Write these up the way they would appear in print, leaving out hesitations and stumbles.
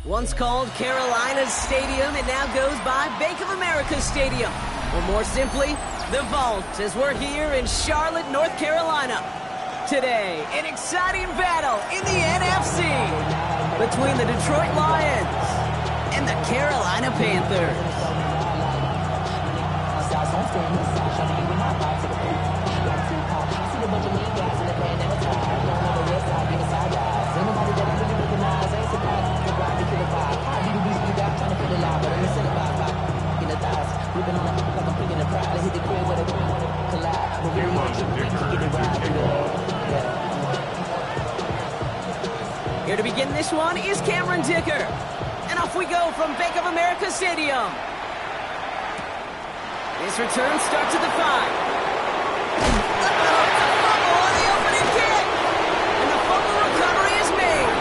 Once called Carolina's Stadium, it now goes by Bank of America Stadium. Or more simply, the Vault, as we're here in Charlotte, North Carolina. Today, an exciting battle in the NFC between the Detroit Lions and the Carolina Panthers. Here to begin this one is Cameron Dicker. And off we go from Bank of America Stadium. This return starts at the 5. It's a fumble on the opening kick. And the fumble recovery is made.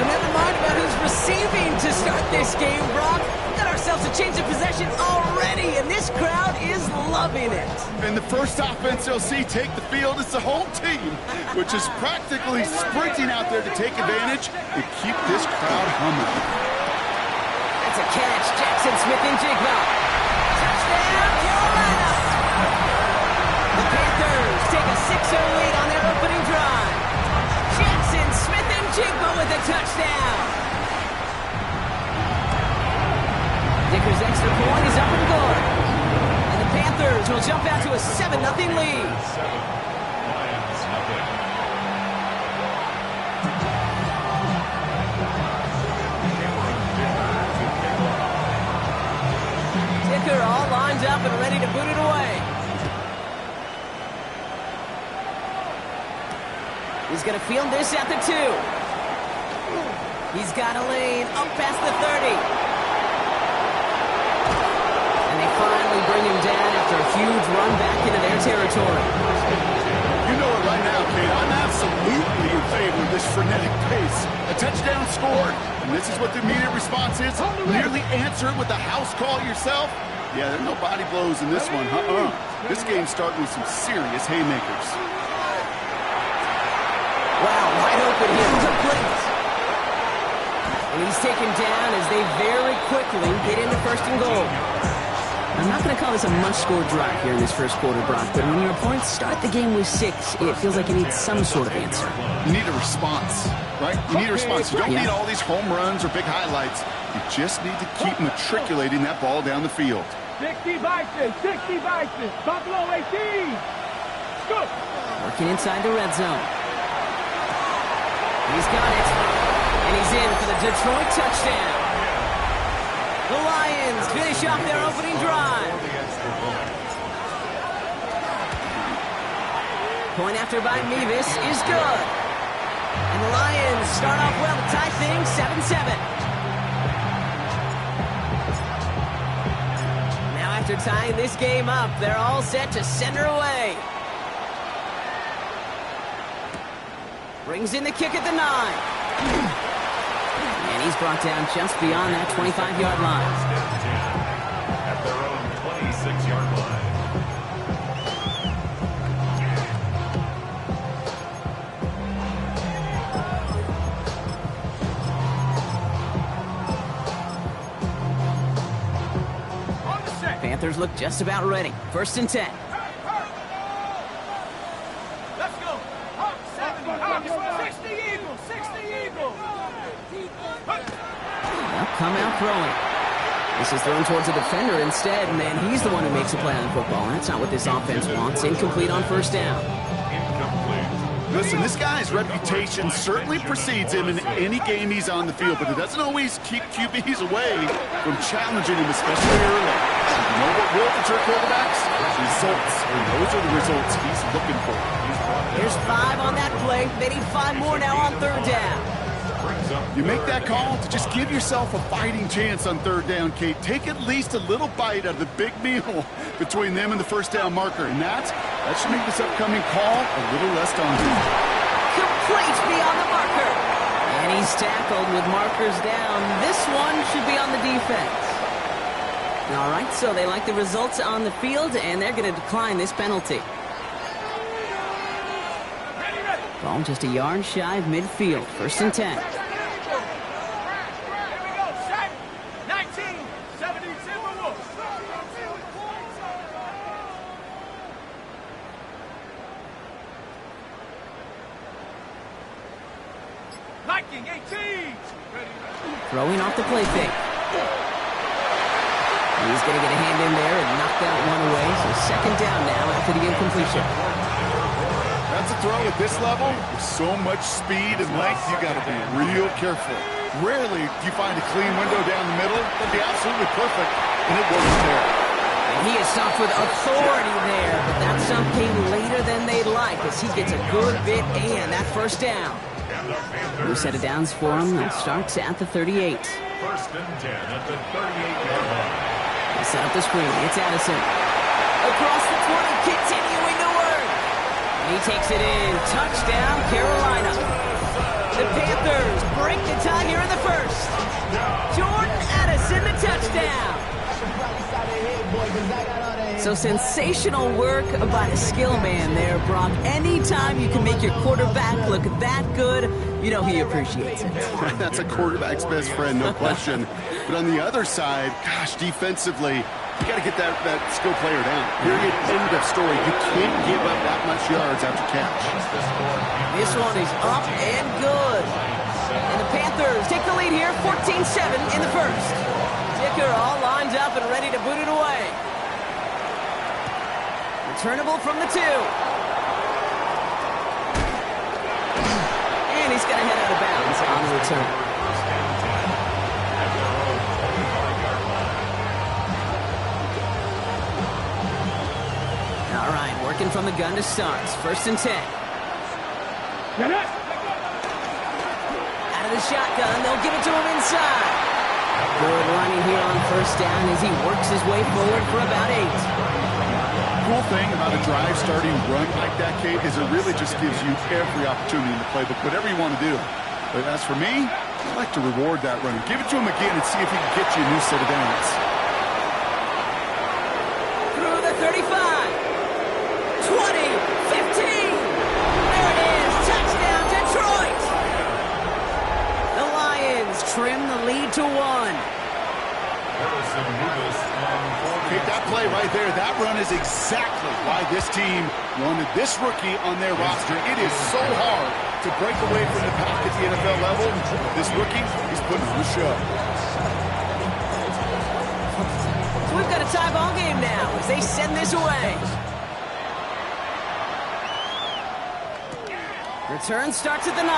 So never mind about who's receiving to start this game, Brock. Got ourselves a change of possession already, and this crowd is loving it. And the first offense they'll see take the field is the home team, which is practically sprinting out there to take advantage and keep this crowd humming. That's a catch. Jackson Smith-Njigba. Touchdown, Carolina! The Panthers take a 6-0 lead on their opening drive. Jackson Smith-Njigba with a touchdown. Dicker's extra point is up and good. And the Panthers will jump out to a 7-0 lead. Dicker all lined up and ready to boot it away. He's going to field this at the 2. He's got a lane up past the 30. Finally bring him down after a huge run back into their territory. You know it right now, Kate. I'm absolutely in favor of this frenetic pace. A touchdown scored, and this is what the immediate response is. Nearly answer it with a house call yourself. Yeah, there's no body blows in this one. This game's starting with some serious haymakers. Wow, wide open here. Complete. And he's taken down as they very quickly get into 1st and goal. I'm not going to call this a must-score drive here in this first quarter, Brock, but when your opponents start the game with 6, it feels like you need some sort of answer. You need a response, right? You need a response. You don't need all these home runs or big highlights. You just need to keep matriculating that ball down the field. 60 Vikings, Buffalo 18. Good. Working inside the red zone. He's got it. And he's in for the Detroit touchdown. The Lions finish off their opening drive. Point after by Mevis is good. And the Lions start off well to tie things 7-7. Now after tying this game up, they're all set to send her away. Brings in the kick at the 9. And he's brought down just beyond that 25-yard line. At their own 26-yard line. Panthers look just about ready. 1st and 10. Let's go. 60 Eagles, 60 Eagles. They'll come out throwing. This is thrown towards a defender instead, and then he's the one who makes a play on the football. That's not what this offense wants. Incomplete on 1st down. Listen, this guy's reputation certainly precedes him in any game he's on the field, but it doesn't always keep QBs away from challenging him, especially early. You know what will deter quarterbacks? Results. And those are the results he's looking for. Here's 5 on that play. They need 5 more now on 3rd down. You make that call to just give yourself a fighting chance on 3rd down, Kate. Take at least a little bite out of the big meal between them and the 1st down marker. And that should make this upcoming call a little less daunting. Complete beyond the marker. And he's tackled with markers down. This one should be on the defense. All right, so they like the results on the field, and they're going to decline this penalty. Ball just a yard shy of midfield. 1st and 10. Viking 18. Throwing off the play fake. He's going to get a hand in there and knock that one away. So second down now after the incompletion. That's a throw at this level. With so much speed and length, you got to be real careful. Rarely do you find a clean window down the middle. That'd be absolutely perfect, and it wasn't there. And he is stopped with authority there, but that stump came later than they'd like as he gets a good bit and that first down. New set of downs for him. That starts at the 38. First and 10 at the 38-yard line. They set up the screen. It's Addison. Across the 20, continuing to work. And he takes it in. Touchdown, Carolina. The Panthers break the tie here in the first. Jordan Addison, the touchdown. So sensational work by the skill man there, Brock. Anytime you can make your quarterback look that good, you know he appreciates it. That's a quarterback's best friend, no question. But on the other side, gosh, defensively, you got to get that skill player down. Period. End of story. You can't give up that much yards after catch. This one is up and good. And the Panthers take the lead here, 14-7 in the first. Dicker all lined up and ready to boot it away. Returnable from the 2. And he's going to head out of bounds on the return. All right, working from the gun to start. First and 10. Out of the shotgun, they'll give it to him inside. Good running here on first down as he works his way forward for about 8. Cool thing about a drive starting run like that, Kate, is it really just gives you every opportunity in the playbook, whatever you want to do. But as for me, I like to reward that running. Give it to him again and see if he can get you a new set of downs. Through the 35. 20. 15. There it is. Touchdown, Detroit. The Lions trim the lead to 1. Kate, that play right there, that run is exactly why this team wanted this rookie on their roster. It is so hard to break away from the pack at the NFL level. This rookie, he's putting on a show. So we've got a tie ball game now as they send this away. Return starts at the 9.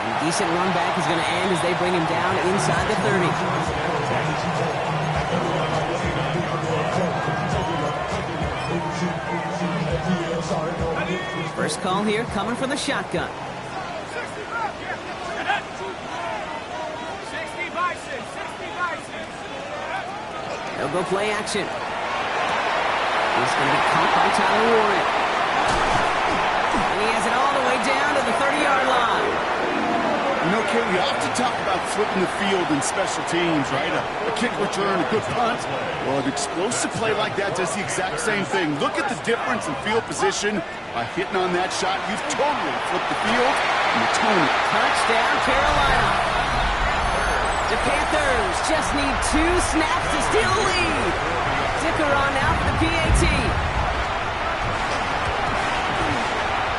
A decent run back is going to end as they bring him down inside the 30. First call here coming from the shotgun. 60 Bison, 60 Bison. They'll go play action. He's going to be caught by Tyler Warren. And he has it all the way down to the 30-yard line. You know, Kate, we often talk about flipping the field in special teams, right? A kick return, a good punt. Well, an explosive play like that does the exact same thing. Look at the difference in field position. By hitting on that shot, you've totally flipped the field and the tone. Touchdown, Carolina. The Panthers just need 2 snaps to steal the lead. Dicker on now for the PAT.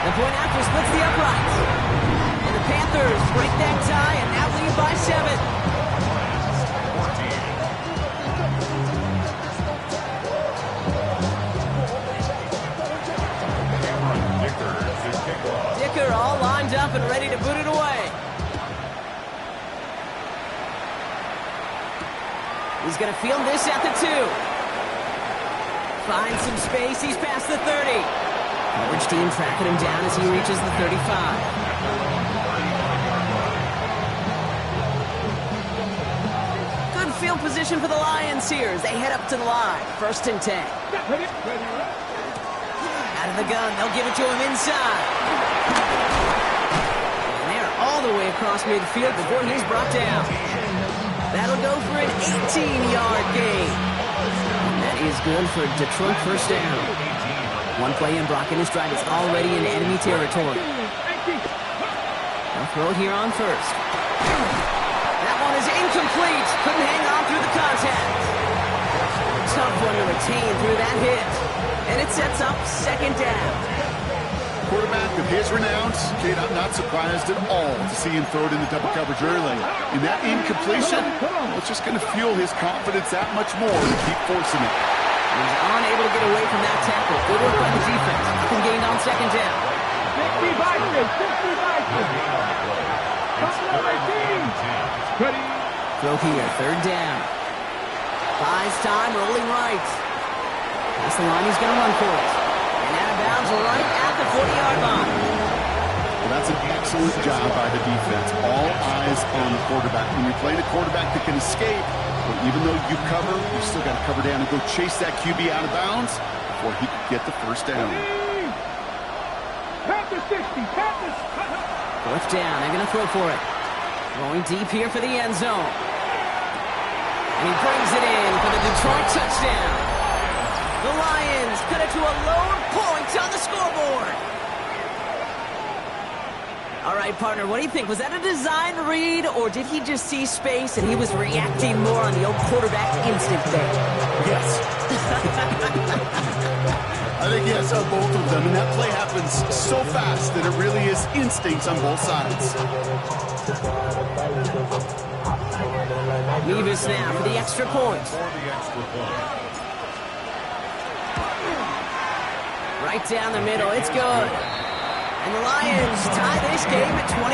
The point after splits the uprights. And the Panthers break that tie and now lead by 7. Dicker all lined up and ready to boot it away. He's going to field this at the 2. Finds some space. He's past the 30. Coverage team tracking him down as he reaches the 35. Good field position for the Lions here as they head up to the line. First and 10. Out of the gun, they'll give it to him inside. And they're all the way across midfield before he's brought down. That'll go for an 18-yard gain. That is good for Detroit first down. One play in, Brock in his stride is already in enemy territory. They'll throw it here on first. That one is incomplete. Couldn't hang on through the contact. Tough one to retain through that hit. And it sets up second down. quarterback of his renown, Kate, I'm not surprised at all to see him throw it in the double coverage early. And that incompletion, well, it's just going to fuel his confidence that much more to keep forcing it. He's unable to get away from that tackle. Good work by the defense. Nothing gained on second down. 60 Vikings, 60 Vikings. Ready. Throw here, third down. Buys time, rolling right. That's the line, he's going to run for it. And out of bounds right at the 40-yard line. Well, that's an excellent job by the defense. All eyes on the quarterback. When you're playing a quarterback that can escape, well, even though you cover, you still got to cover down and go chase that QB out of bounds before he could get the first down. Panthers 60, Panthers. Fourth down, they're going to throw for it. Going deep here for the end zone. And he brings it in for the Detroit touchdown. The Lions cut it to a lower point on the scoreboard. All right, partner, what do you think? Was that a design read, or did he just see space and he was reacting more on the old quarterback instinct there? Yes. I think yes on both of them, and that play happens so fast that it really is instincts on both sides. Nevis now for the extra point. Right down the middle, it's good. And the Lions tie this game at 21.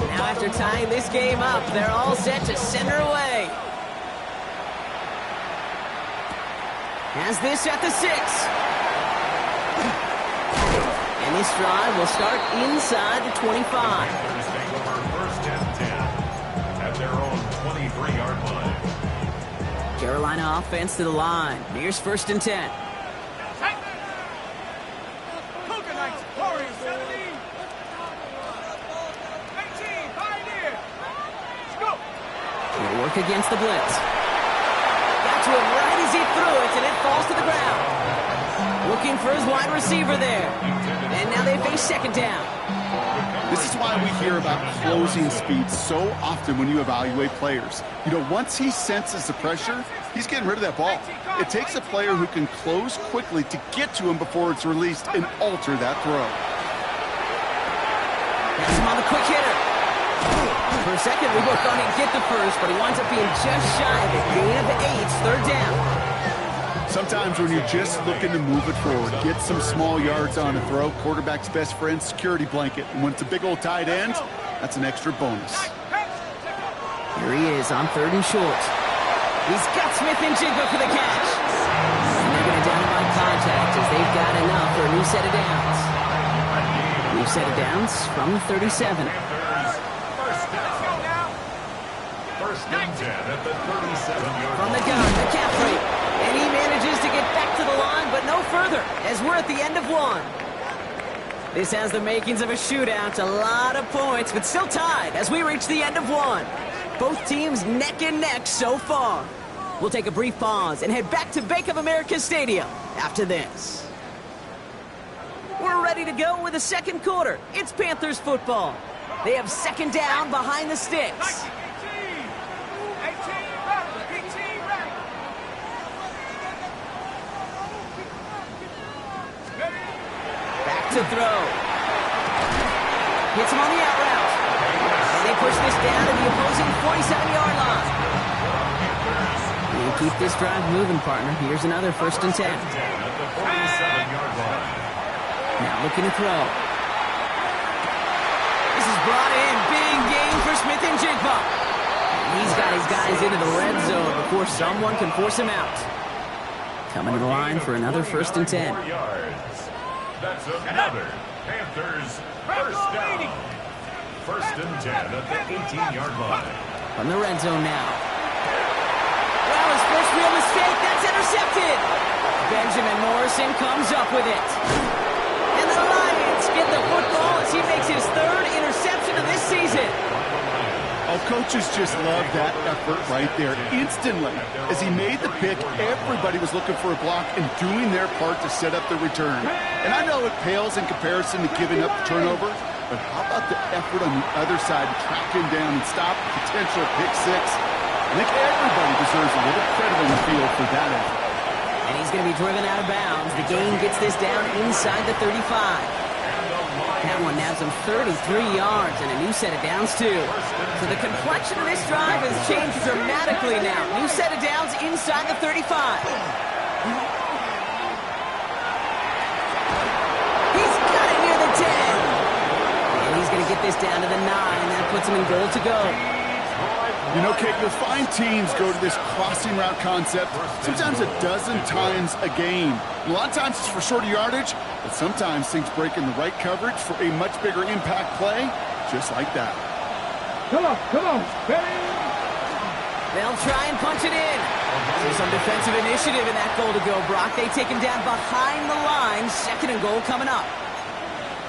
Now after tying this game up, they're all set to send her away. Has this at the 6. And this drive will start inside the 25. First and 10 at their own 23-yard line. Carolina offense to the line. Here's first and 10. Cougar Knights, Warriors 17. 19, Pioneer. Let's go. He'll work against the blitz. Got to him right as he threw it, and it falls to the ground. Looking for his wide receiver there. And now they face second down. This is why we hear about closing speed so often when you evaluate players. You know, once he senses the pressure, he's getting rid of that ball. It takes a player who can close quickly to get to him before it's released and alter that throw. Pass him on the quick hitter. For a second, we both thought he'd get the first, but he winds up being just shy of it. Gain of 8, third down. Sometimes when you're just looking to move it forward, get some small yards on a throw, quarterback's best friend, security blanket. And when it's a big old tight end, that's an extra bonus. Here he is on third and short. He's got Smith and Jigba for the catch. And they're going to down by contact as they've got enough for a new set of downs. New set of downs from the 37. First and 10 at the 37-yard From the gun, McCaffrey. And he manages to get back to the line, but no further, as we're at the end of one. This has the makings of a shootout, a lot of points, but still tied as we reach the end of one. Both teams neck and neck so far. We'll take a brief pause and head back to Bank of America Stadium after this. We're ready to go with the second quarter. It's Panthers football. They have second down behind the sticks. 18, ready. Back to throw. Hits him on the out route. And they push this down to the opposing 47-yard line. We'll keep this drive moving, partner. Here's another first and 10. at the 47-yard line. Now looking to throw. This is brought in. Big gain for Smith and Jigba. He's got his guys into the red zone before someone can force him out. Coming to the line for another first and 10. 4 yards. That's another Panthers first down. First and 10 at the 18-yard line. From the red zone now. Well, his first real mistake, that's intercepted. Benjamin Morrison comes up with it. And the Lions get the football as he makes his third interception of this season. Oh, coaches just love that effort right there. Instantly, as he made the pick, everybody was looking for a block and doing their part to set up the return. And I know it pales in comparison to giving up the turnover, but how about the effort on the other side to track him down and stop a potential pick six? I think everybody deserves a little credit on the field for that effort. And he's going to be driven out of bounds. The game gets this down inside the 35. That one nabs him 33 yards and a new set of downs, too. So the complexion of this drive has changed dramatically now. New set of downs inside the 35. He's got it near the 10. And he's going to get this down to the 9. That puts him in goal to go. You know, Kate, you'll find teams go to this crossing route concept sometimes a dozen times a game. A lot of times it's for shorter yardage, but sometimes things break in the right coverage for a much bigger impact play, just like that. Come on, ready? They'll try and punch it in. So some defensive initiative in that goal to go, Brock. They take him down behind the line. Second and goal coming up.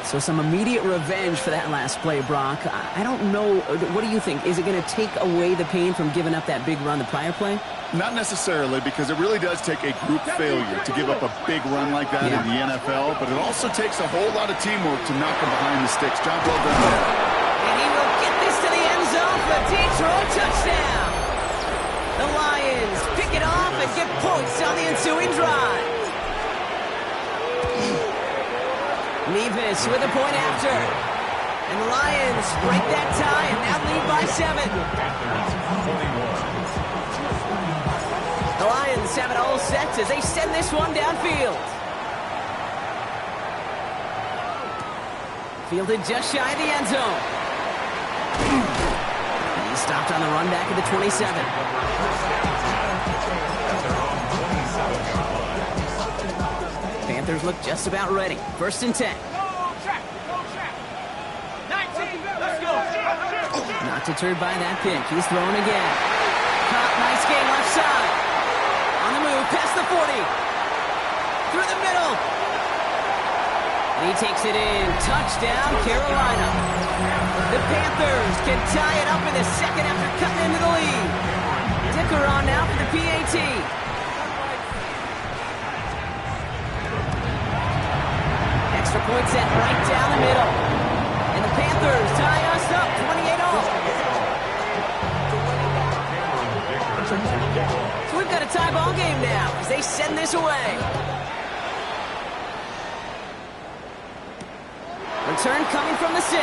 So some immediate revenge for that last play, Brock. I don't know. What do you think? Is it going to take away the pain from giving up that big run the prior play? Not necessarily, because it really does take a group failure to give up a big run like that in the NFL, but it also takes a whole lot of teamwork to knock him behind the sticks. Job well done there. And he will get this to the end zone for a Detroit touchdown. The Lions pick it off and get points on the ensuing drive. Levis with a point after. And the Lions break that tie and now lead by 7. The Lions have it all set as they send this one downfield. Fielded just shy of the end zone. He stopped on the run back at the 27. Panthers look just about ready. First and 10. Go check. 19, let's go. Not deterred by that pick. He's throwing again. Caught, nice game left side. On the move, past the 40. Through the middle. And he takes it in. Touchdown, Carolina. The Panthers can tie it up in the second after cutting into the lead. Dicker on now for the PAT. Extra point set right down the middle. And the Panthers tie us up 28-all. So we've got a tie ball game now as they send this away. Return coming from the 6.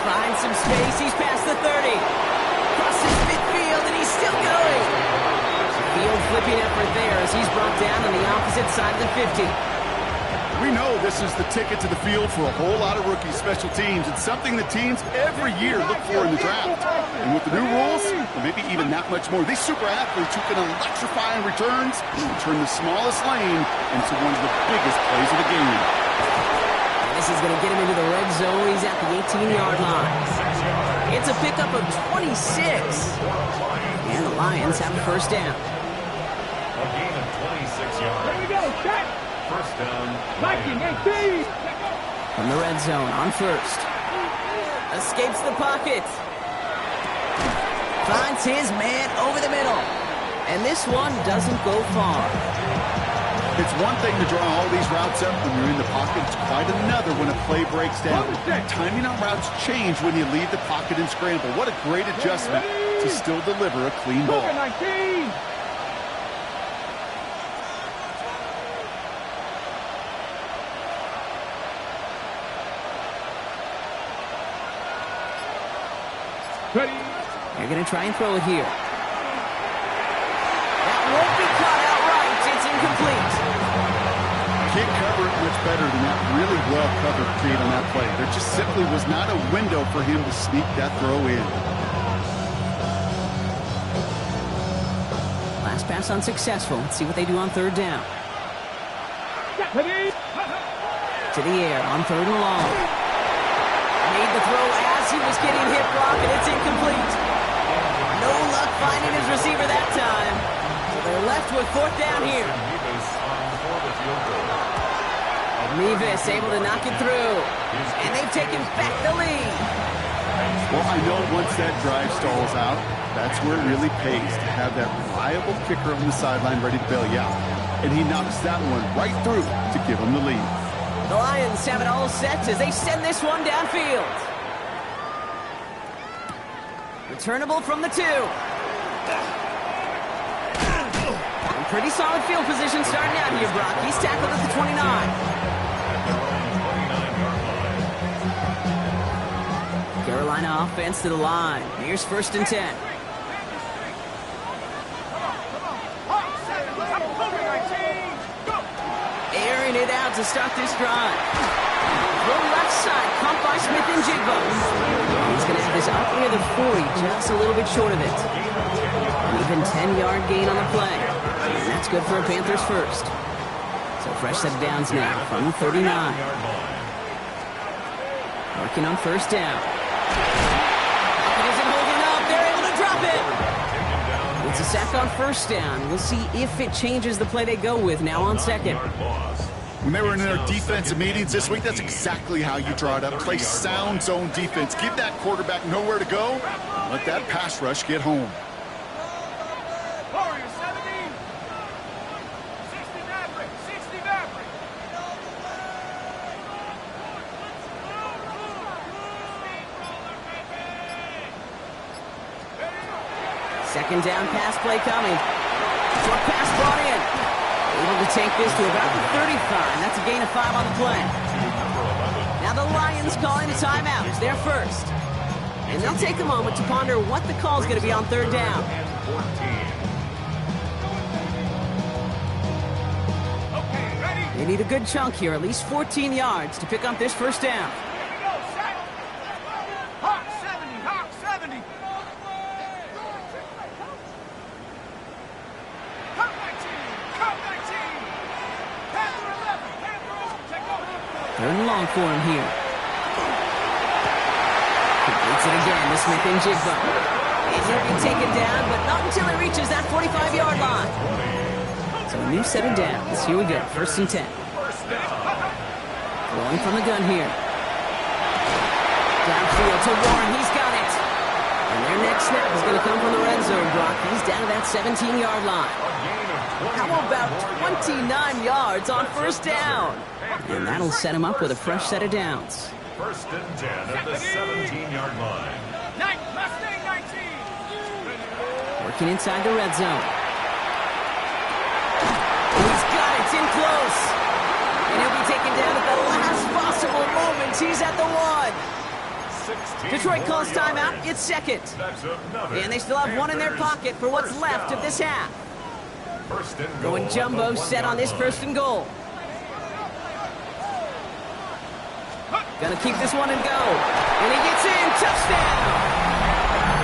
Finds some space. He's past the 30. Crosses midfield, and he's still going. Field flipping effort there as he's brought down on the opposite side of the 50. We know this is the ticket to the field for a whole lot of rookie special teams. It's something that teams every year look for in the draft. And with the new rules, or maybe even that much more, these super athletes who can electrify in returns turn the smallest lane into one of the biggest plays of the game. This is going to get him into the red zone. He's at the 18-yard line. It's a pickup of 26. And the Lions have a first down. A gain of 26 yards. Here we go, check. First down. Viking, 18. From the red zone on first. Escapes the pocket. Finds his man over the middle. And this one doesn't go far. It's one thing to draw all these routes up when you're in the pocket. It's quite another when a play breaks down. Timing on routes change when you leave the pocket and scramble. What a great adjustment to still deliver a clean ball. 19. Ready. They're going to try and throw it here. That won't be caught outright. It's incomplete. Can't cover it much better than that really well-covered feed on that play. There just simply was not a window for him to sneak that throw in. Last pass unsuccessful. Let's see what they do on third down. Ready. To the air on third and long. Made the throw as he was getting hit, Brock, and it's incomplete. No luck finding his receiver that time. So they're left with fourth down here. Mevis able to knock it through. And they've taken back the lead. Well, I know once that drive stalls out, that's where it really pays to have that reliable kicker on the sideline ready to bail you out. And he knocks that one right through to give him the lead. The Lions have it all set as they send this one downfield. Returnable from the 2. And pretty solid field position starting out here, Brock. He's tackled at the 29. Carolina offense to the line. Here's 1st and 10. Airing it out to start this drive. Throw left side, caught by Smith-Njigba. He's going to have this up near the 40, just a little bit short of it. Even 10-yard gain on the play. And that's good for a Panthers first. So fresh set of downs now from the 39. Working on 1st down. It isn't holding up. They're able to drop it. It's a sack on 1st down. We'll see if it changes the play they go with now on 2nd. When they were in their defensive meetings this week, that's exactly how you draw it up. Play sound zone defense. Give that quarterback nowhere to go. Let that pass rush get home. Second down pass play coming. Short pass brought in. Able to take this to about the 35. That's a gain of 5 on the play. Now the Lions calling a timeout. It's their first. And they'll take a moment to ponder what the call is going to be on 3rd down. They need a good chunk here, at least 14 yards to pick up this 1st down. Third and long for him here. Completes it again to Smith-Njigba. He'll be taken down, but not until he reaches that 45-yard line. So a new set of downs. Here we go. 1st and 10. Throwing from the gun here. Downfield to Warren. He's got it. And their next snap is going to come from the red zone, Brock. He's down to that 17-yard line. How about 29 yards on 1st down? And that'll set him up with a fresh set of downs. 1st and 10 at the 17-yard line. Mustang 19. Working inside the red zone. He's got it. It's in close. And he'll be taken down at the last possible moment. He's at the 1. Detroit calls timeout. It's 2nd. And they still have 1 in their pocket for what's left of this half. Going jumbo set on this 1st and goal. Gonna keep this one and go. And he gets in. Touchdown!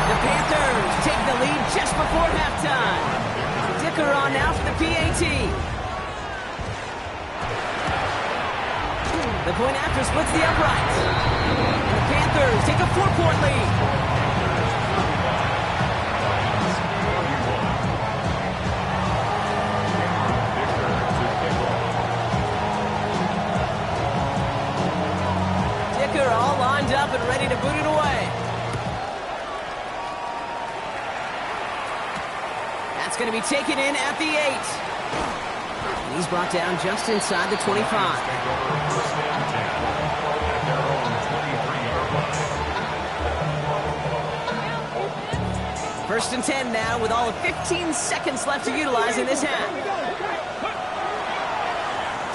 The Panthers take the lead just before halftime. Dicker on now for the PAT. The point after splits the uprights. The Panthers take a 4-point lead. All lined up and ready to boot it away. That's going to be taken in at the 8. And he's brought down just inside the 25. First and 10 now with all of 15 seconds left to utilize in this half.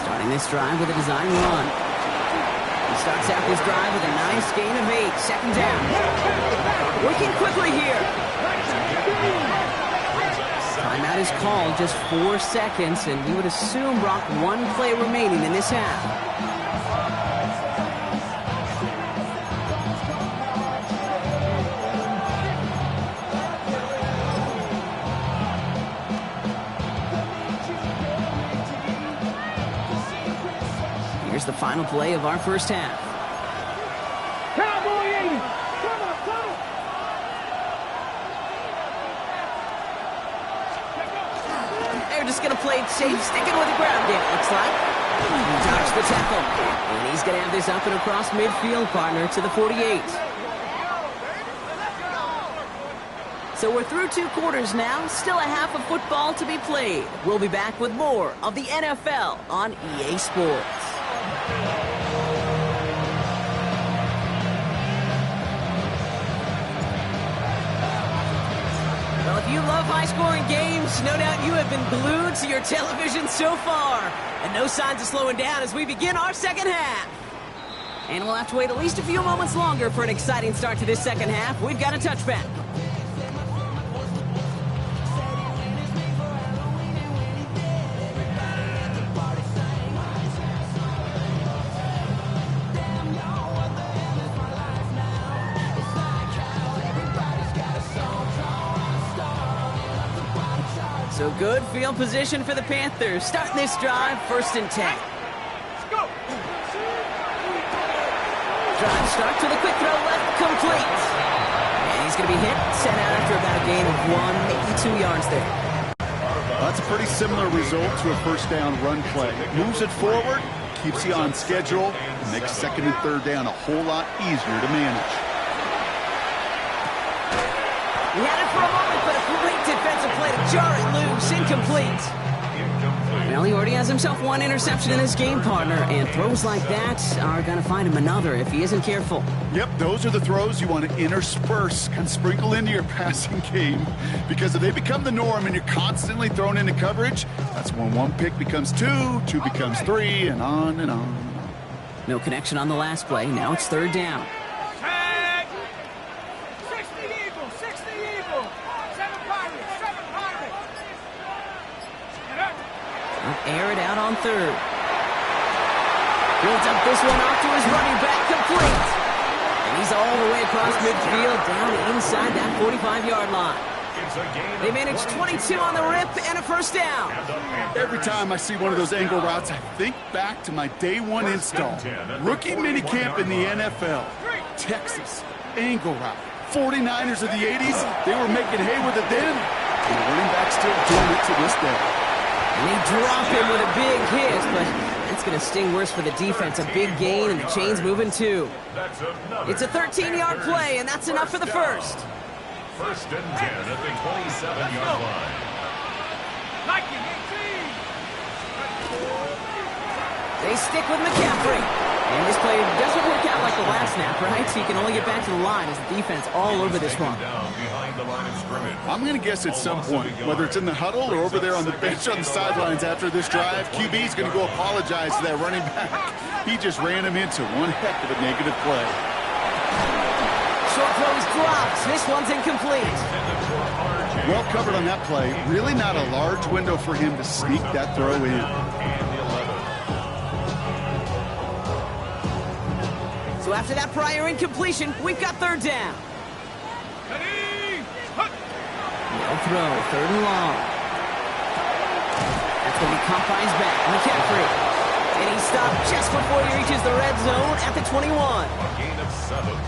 Starting this drive with a design run. Starts out this drive with a nice gain of 8. 2nd down. Working quickly here. Timeout is called, just 4 seconds, and we would assume, Brock, 1 play remaining in this half. Here's the final play of our 1st half. Cowboy 80. Come on, come on. They're just going to play it safe, sticking with the ground game, it looks like. He dodged the tackle. And he's going to have this up and across midfield, partner, to the 48. So we're through 2 quarters now, still a half of football to be played. We'll be back with more of the NFL on EA Sports. Well, if you love high-scoring games, no doubt you have been glued to your television so far. And no signs of slowing down as we begin our second half. And we'll have to wait at least a few moments longer for an exciting start to this second half. We've got a touchback. So good field position for the Panthers. Starting this drive, 1st and 10. Drive start to the quick throw left, complete. And he's going to be hit, sent out after about a gain of 1, maybe 2 yards there. That's a pretty similar result to a first down run play. Moves it forward, keeps you on schedule, and makes 2nd and 3rd down a whole lot easier to manage. He had it for a moment, but a great defensive play to jar it loose. Incomplete. Well, he already has himself 1 interception in his game, partner, and throws like that are going to find him another if he isn't careful. Yep, those are the throws you want to intersperse and sprinkle into your passing game, because if they become the norm and you're constantly thrown into coverage, that's when 1 pick becomes 2, 2 becomes 3, and on and on. No connection on the last play. Now it's 3rd down. Tag! 60 Eagles, 60 Eagles. 7 Pirates, 7 Pirates. Get up. Air it out on 3rd. Builds up this one off to his running back, complete. And he's all the way across midfield, down inside that 45-yard line. They managed 22 on the rip and a 1st down. Every time I see one of those angle routes, I think back to my day 1 install. Rookie minicamp in the NFL. Texas, angle route. 49ers of the 80s, they were making hay with it then. And the running back's still doing it to this day. And they drop him with a big hit, but that's going to sting worse for the defense. A big gain, and the chain's moving too. It's a 13-yard play, and that's enough for the 1st. 1st and 10 at the 27-yard line. Nike 18. They stick with McCaffrey. And this play doesn't work out like the last snap, right? So you can only get back to the line as the defense all over this one. I'm going to guess at some point, whether it's in the huddle or over there on the bench on the sidelines after this drive, QB's going to go apologize to that running back. He just ran him into one heck of a negative play. Short throw is dropped. This one's incomplete. Well covered on that play. Really not a large window for him to sneak that throw in. So after that prior incompletion, we've got 3rd down. No throw, 3rd and long. That's going to be caught by his back, McCaffrey. And he stopped just before he reaches the red zone at the 21.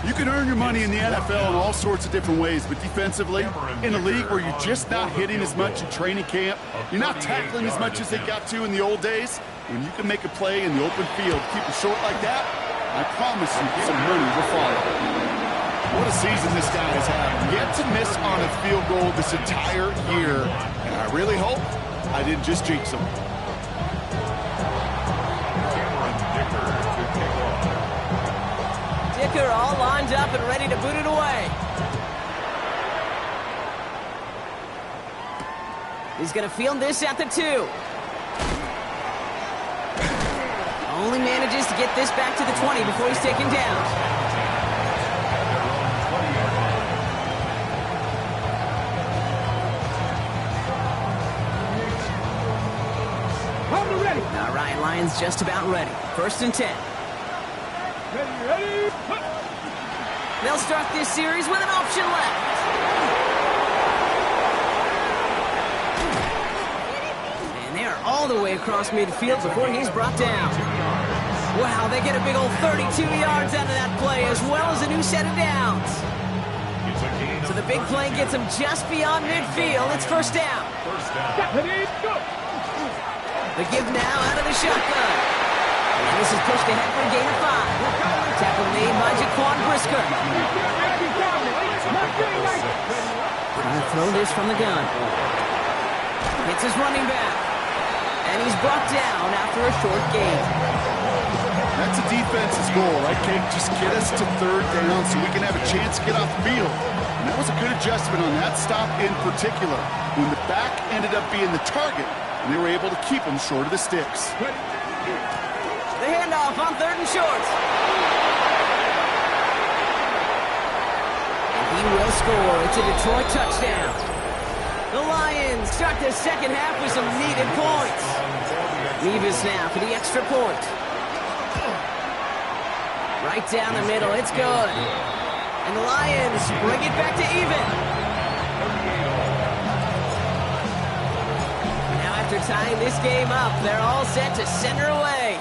You can earn your money in the NFL in all sorts of different ways, but defensively, in a league where you're just not hitting as much in training camp, you're not tackling as much as they got to in the old days, when you can make a play in the open field, keep it short like that, I promise you some money will follow. What a season this guy has had. Yet to miss on a field goal this entire year, and I really hope I didn't just jinx him. Dicker all lined up and ready to boot it away. He's going to field this at the 2. Only manages to get this back to the 20 before he's taken down. Ready. All right, Lions just about ready. 1st and 10. Ready. They'll start this series with an option left. And they are all the way across midfield before he's brought down. Wow, they get a big old 32 yards out of that play, as well as a new set of downs. So the big play gets him just beyond midfield. It's 1st down. Ready. Go. The give now out of the shotgun. And this is pushed ahead for a gain of 5. Tackle made by Jaquan Brisker. Mustang 19. Trying to throw this from the gun. Hits his running back. And he's brought down after a short gain. That's a defense's goal, right, Kate? Just get us to third down so we can have a chance to get off the field. And that was a good adjustment on that stop in particular, when the back ended up being the target, and they were able to keep him short of the sticks. The handoff on 3rd and short. And he will score. It's a Detroit touchdown. The Lions start the second half with some needed points. Nevis now for the extra point. Right down the middle, it's good. And the Lions bring it back to even. Now after tying this game up, they're all set to send her away.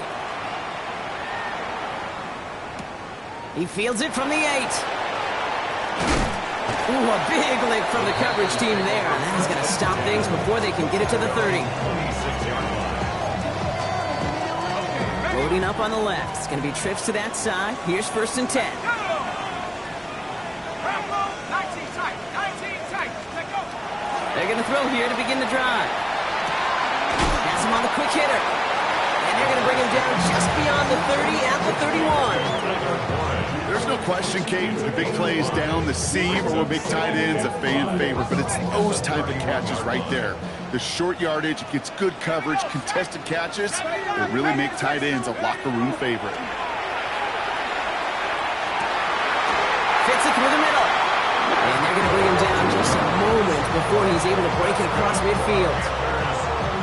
He fields it from the 8. Ooh, a big lick from the coverage team there. And that is going to stop things before they can get it to the 30. Loading up on the left. It's going to be trips to that side. Here's 1st and 10. They're going to throw here to begin the drive. Pass him on the quick hitter. And they're going to bring him down just beyond the 30 at the 31. There's no question, Kate, the big plays down the seam or big tight ends a fan favorite, but it's those type of catches right there. The short yardage, it gets good coverage, contested catches, they really make tight ends a locker room favorite. Fits it through the middle. And they're going to bring him down just a moment before he's able to break it across midfield.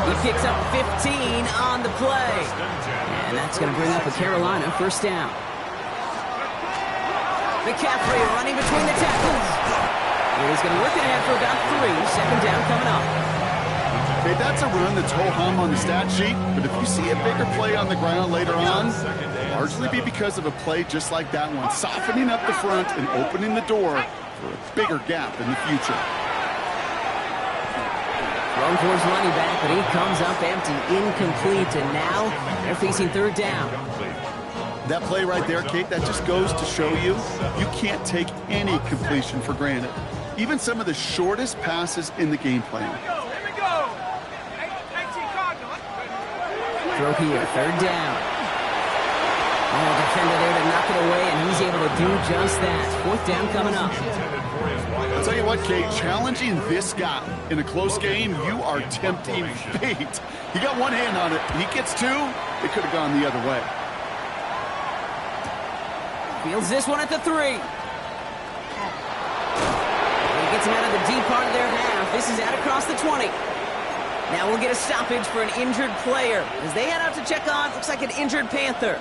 He picks up 15 on the play. And that's going to bring up a Carolina 1st down. McCaffrey running between the tackles. And he's going to work it ahead for about 3. 2nd down coming up. Okay, that's a run that's ho-hum on the stat sheet, but if you see a bigger play on the ground later on, largely be because of a play just like that one, softening up the front and opening the door for a bigger gap in the future. Thrown towards running back, but he comes up empty, incomplete, and now they're facing 3rd down. That play right there, Kate, that just goes to show you can't take any completion for granted. Even some of the shortest passes in the game plan. Throw here, 3rd down. Oh, defender there to knock it away, and he's able to do just that. 4th down coming up. I'll tell you what, Kate, challenging this guy in a close game, you are tempting fate. He got one hand on it. He gets 2, it could have gone the other way. Fields this one at the 3. He gets him out of the deep part of their half. This is out across the 20. Now we'll get a stoppage for an injured player as they head out to check on, looks like an injured Panther.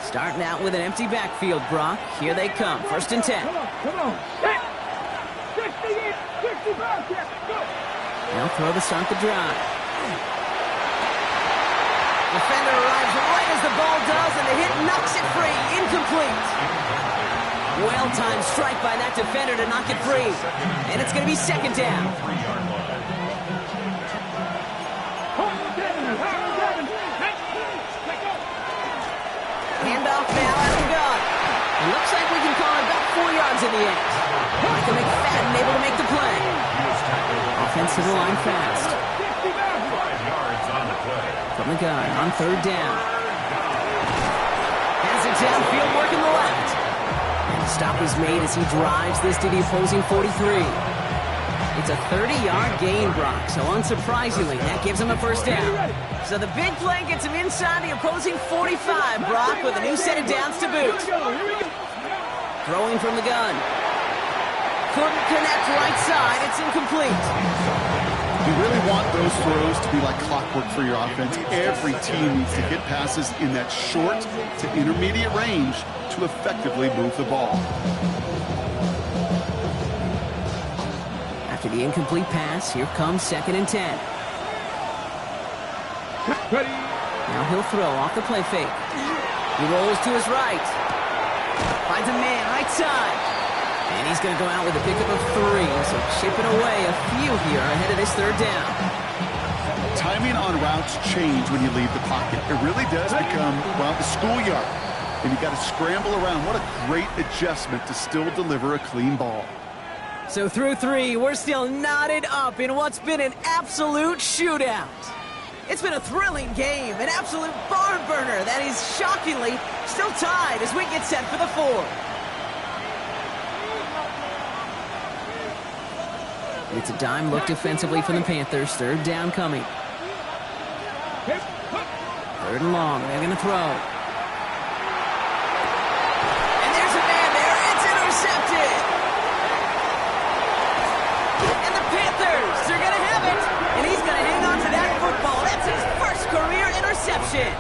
Starting out with an empty backfield, Brock. Here they come. 1st and 10. Come on. 65, go. Now throw to start the drive. Defender arrives right as the ball does, and the hit knocks it free. Incomplete. Well-timed strike by that defender to knock it free. And it's going to be 2nd down. Handoff now out of the gun. It looks like we can call it about 4 yards in the end. Michael McFadden able to make the play. Offensive line fast. 5 yards on the play. From the gun on 3rd down. Has it downfield working the left. And the stop is made as he drives this to the opposing 43. It's a 30-yard gain, Brock, so unsurprisingly, that gives him a 1st down. So the big play gets him inside the opposing 45, Brock, with a new set of downs to boot. Throwing from the gun. Couldn't connect right side. It's incomplete. You really want those throws to be like clockwork for your offense. Every team needs to hit passes in that short to intermediate range to effectively move the ball. After the incomplete pass, here comes 2nd and 10. Ready. Now he'll throw off the play fake. He rolls to his right. Finds a man right side. And he's going to go out with a pickup of 3. So chipping away a few here ahead of this 3rd down. Timing on routes change when you leave the pocket. It really does become, well, the schoolyard. and you got to scramble around. What a great adjustment to still deliver a clean ball. So through 3, we're still knotted up in what's been an absolute shootout. It's been a thrilling game, an absolute barn burner that is shockingly still tied as we get set for the 4th. It's a dime look defensively from the Panthers. 3rd down coming. 3rd and long. They're going to throw. And there's a man there. It's intercepted. And the Panthers, they're going to have it. And he's going to hang on to that football. That's his first career interception.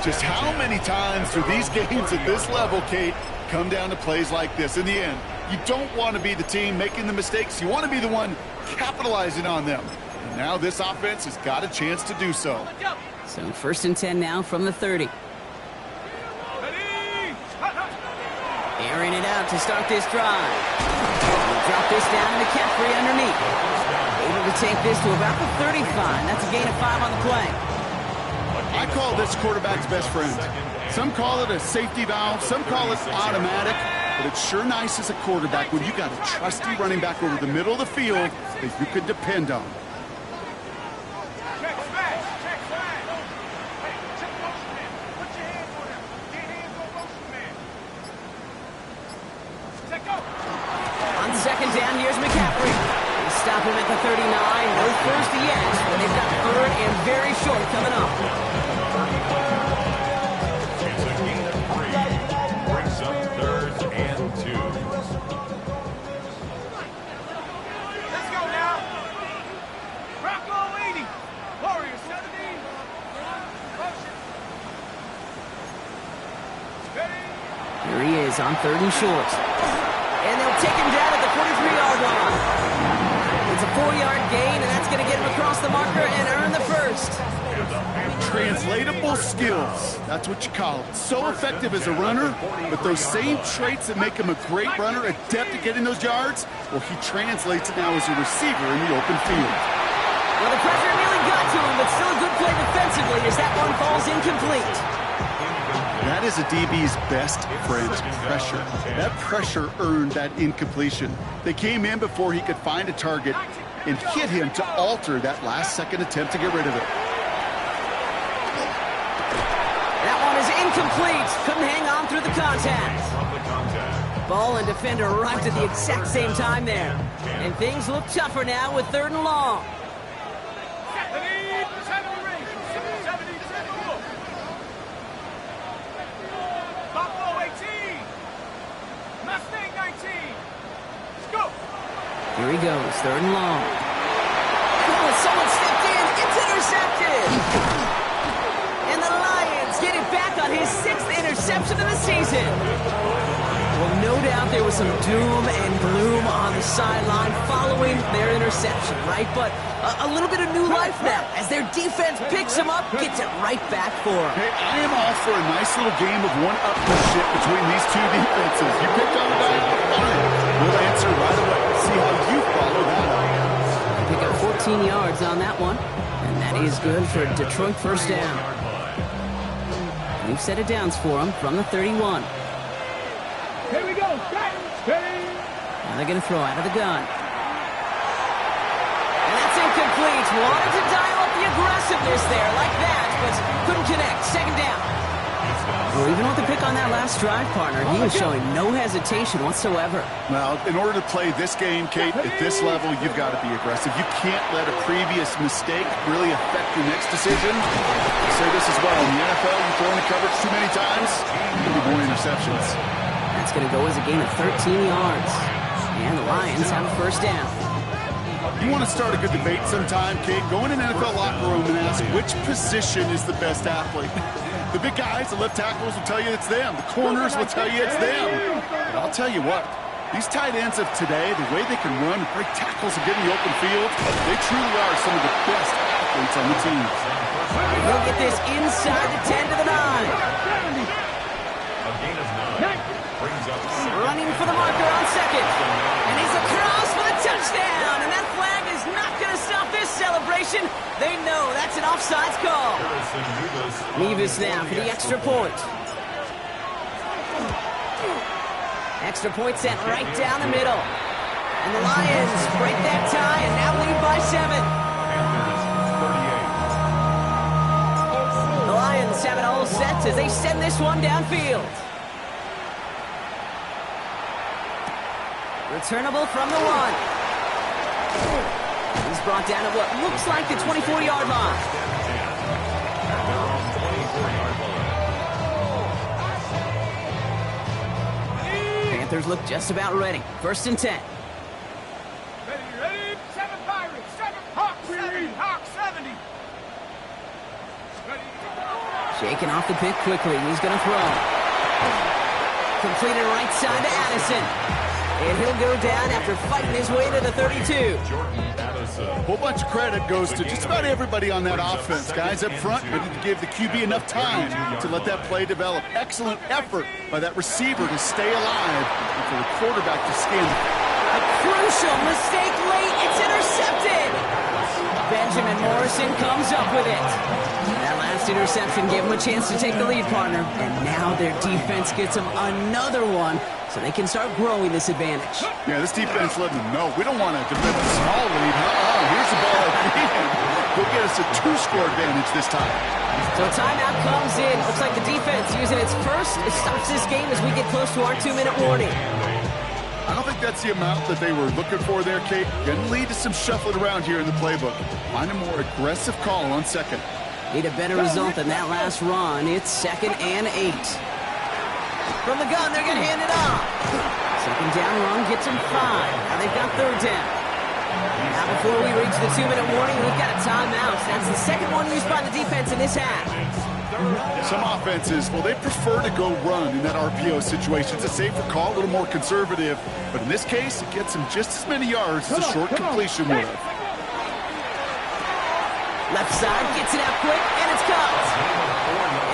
Just how many times do these games at this level, Kate, come down to plays like this? In the end, you don't want to be the team making the mistakes. You want to be the one capitalizing on them. And now this offense has got a chance to do so. So 1st and 10 now from the 30. Airing it out to start this drive. Drop this down to McCaffrey underneath. Able to take this to about the 35. That's a gain of 5 on the play. I call this quarterback's best friend. Some call it a safety valve, some call it automatic, but it's sure nice as a quarterback when you got a trusty running back over the middle of the field that you can depend on. On 2nd down, here's McCaffrey. They stop him at the 39. No first yet, but they've got 3rd and very short coming up. It's a gain of 3. Brings up 3rd and 2. Let's go now. Rocco 80. Warriors 17. Motion. Ready. Here he is on 3rd and short. And they'll take him down at the 43-yard line. It's a 4-yard gain, and that's going to get him across the marker and earn the 1st. Translatable skills. That's what you call it. So effective as a runner, but those same traits that make him a great runner, adept at getting those yards, well, he translates it now as a receiver in the open field. Well, the pressure nearly got to him, but still a good play defensively as that one falls incomplete. That is a DB's best friend, pressure. That pressure earned that incompletion. They came in before he could find a target and hit him to alter that last-second attempt to get rid of it. That one is incomplete. Couldn't hang on through the contact. Ball and defender arrived at the exact same time there. And things look tougher now with 3rd and long. Here he goes, 3rd and long. Oh, someone stepped in. It's intercepted. And the Lions get it back on his 6th interception of the season. Well, no doubt there was some doom and gloom on the sideline following their interception, right? But a little bit of new life now as their defense picks him up, gets it right back for him. Hey, I am all for a nice little game of one-upmanship between these two defenses. You picked on the guy, fine. We'll answer right away. See how you follow that up. Pick up 14 yards on that one, and that is good for Detroit 1st down. We've set it downs for him from the 31. Here we go. Steady. Now they're going to throw out of the gun. And that's incomplete. Wanted to dial up the aggressiveness there like that, but couldn't connect. 2nd down. Well, even with the pick on that last drive, partner, he was showing no hesitation whatsoever. Well, in order to play this game, Kate, at this level, you've got to be aggressive. You can't let a previous mistake really affect your next decision. I say this as well. In the NFL, you throw into coverage too many times, you'll be more interceptions. That's going to go as a gain of 13 yards. And the Lions have a 1st down. You want to start a good debate sometime, Kate? Go in an NFL locker room and ask which position is the best athlete. The big guys, the left tackles will tell you it's them. The corners will tell you it's them. But I'll tell you what, these tight ends of today, the way they can run, break tackles and get in the open field, they truly are some of the best athletes on the team. He'll get this inside the 10 to the 9. A gain of 9. Brings up 2nd. Running for the marker on 2nd. And he's across for the touchdown. And that flag is not going to stop this celebration. They know that's an offsides call. Nevis now for the extra point. Extra point sent right down the middle. And the Lions break that tie and now lead by 7. The Lions have it all set as they send this one downfield. Returnable from the 1. He's brought down at what looks like the 24-yard line. Panthers look just about ready. 1st and 10. Ready? 7 Pirates, 7 Hawks, 70, Hawks, 70. Ready? Shaking off the pick quickly. He's going to throw. Completed right side to Addison. And he'll go down after fighting his way to the 32. A whole bunch of credit goes to just about everybody on that offense. Guys up front, but to give the QB enough time to let that play develop. Excellent effort by that receiver to stay alive and for the quarterback to skin. A crucial mistake late. It's intercepted. Benjamin Morrison comes up with it. That last interception gave him a chance to take the lead, partner. And now their defense gets them another one, so they can start growing this advantage. Yeah, this defense letting them know we don't want to defend a small lead. Here's the ball again. We'll get us a 2-score advantage this time. So timeout comes in. Looks like the defense using its first. It stops this game as we get close to our 2-minute warning. I don't think that's the amount that they were looking for there, Kate. Going to lead to some shuffling around here in the playbook. Find a more aggressive call on 2nd. Need a better result than that last run. It's 2nd and 8. From the gun, they're going to hand it off. 2nd down run gets them 5. Now they've got 3rd down. Now before we reach the 2-minute warning, we've got a timeout. That's the 2nd one used by the defense in this half. Some offenses, well, they prefer to go run in that RPO situation. It's a safer call, a little more conservative. But in this case, it gets them just as many yards as a short completion would have. Left side gets it out quick, and it's caught.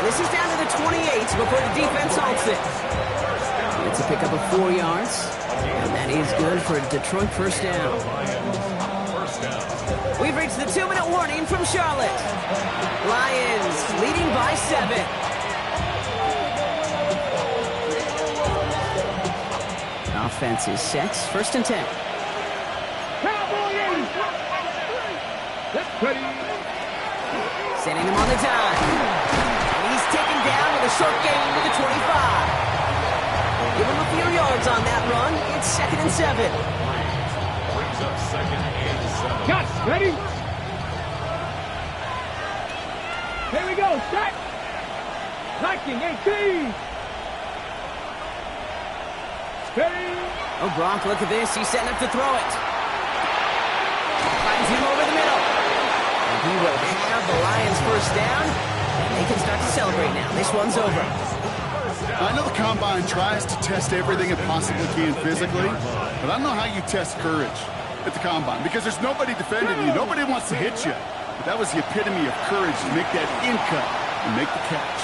And this is down to the 28 before the defense halts it. It's a pickup of 4 yards, and that is good for a Detroit 1st down. We've reached the 2-minute warning from Charlotte. Lions leading by 7. Offense is set. 1st and 10. Cowboy 80. That's ready. Sending him on the dime. And he's taken down with a short gain to the 25. Give him a few yards on that run. It's 2nd and 7. Brings up 2nd and 7. Got ready. Here we go. Set. Viking 18. Steady. Oh, Gronk, look at this. He's setting up to throw it. Finds him over the middle. And he will have the Lions 1st down. And they can start to celebrate now. This one's over. I know the Combine tries to test everything it possibly can physically, but I don't know how you test courage at the Combine because there's nobody defending you. Nobody wants to hit you. But that was the epitome of courage to make that in cut and make the catch.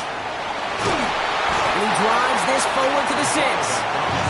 And he drives this forward to the 6.